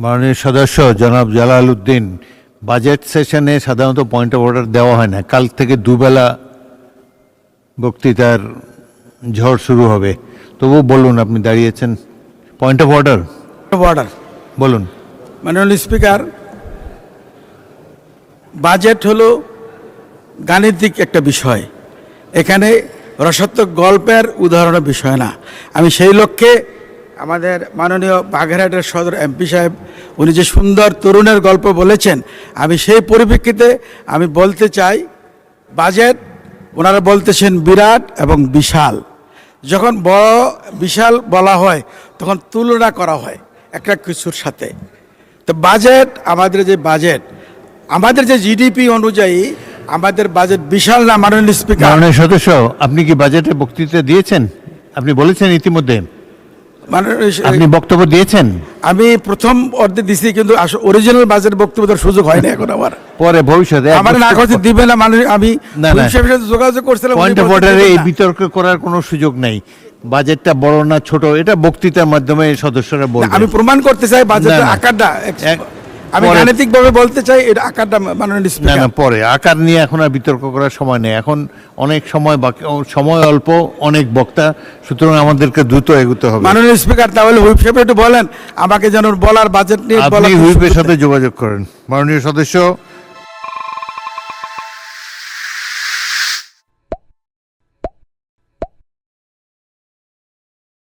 মাননীয় সদস্য জনাব জালাল উদ্দিন, বাজেট সেশনে সাধারণত পয়েন্ট অফ অর্ডার দেওয়া হয় না। কাল থেকে দুবেলা বক্তৃতার ঝড় শুরু হবে, তবু বলুন, আপনি দাঁড়িয়েছেন। পয়েন্ট অফ অর্ডার বলুন। মাননীয় স্পিকার, বাজেট হলো গাণিতিক একটা বিষয়, এখানে রসাত্মক গল্পের উদাহরণের বিষয় না। আমি সেই লক্ষ্যে আমাদের মাননীয় বাগেরহাটের সদর এমপি সাহেব উনি যে সুন্দর তরুণের গল্প বলেছেন, আমি সেই পরিপ্রেক্ষিতে আমি বলতে চাই, বাজেট ওনারা বলতেছেন বিরাট এবং বিশাল। যখন বড় বিশাল বলা হয় তখন তুলনা করা হয় একটা কিছুর সাথে। তো বাজেট, আমাদের যে জিডিপি অনুযায়ী আমাদের বাজেট বিশাল না মাননীয় স্পিকার। মাননীয় সদস্য, আপনি কি বাজেটে বক্তৃতা দিয়েছেন? আপনি বলেছেন ইতিমধ্যে, আপনি বক্তব্য দিয়েছেন। আমি প্রথম অর্ধে দিছি, কিন্তু অরিজিনাল বাজেট বক্তব্য দেওয়ার সুযোগ হয়নি এখন আমার। পরে ভবিষ্যতে আমার না করতে দিবে না মানুষ। আমি যোগাযোগ করছিলাম, পয়েন্ট অফ অর্ডারে এই বিতর্ক করার কোনো সুযোগ নেই। বাজেটটা বড় না ছোট, এটা বক্তৃতার মাধ্যমে সদস্যরা বলবেন। আমি প্রমাণ করতে চাই বাজেটের আকারটা, আমি গাণিতিকভাবে বলতে চাই এটা আকারটা মাননীয় স্পিকার। না, পরে আকার নিয়ে এখন আর বিতর্ক করার সময় নেই। এখন অনেক সময় বাকি, সময় অল্প, অনেক বক্তা, সুতরাং আমাদেরকে দ্রুত এগোতে হবে। মাননীয় স্পিকার, তাহলে হুইপ সাহেব একটু বলেন আমাকে যেন বলার বাজেট নিয়ে আপনি হুইপের সাথে যোগাযোগ করেন। মাননীয় সদস্য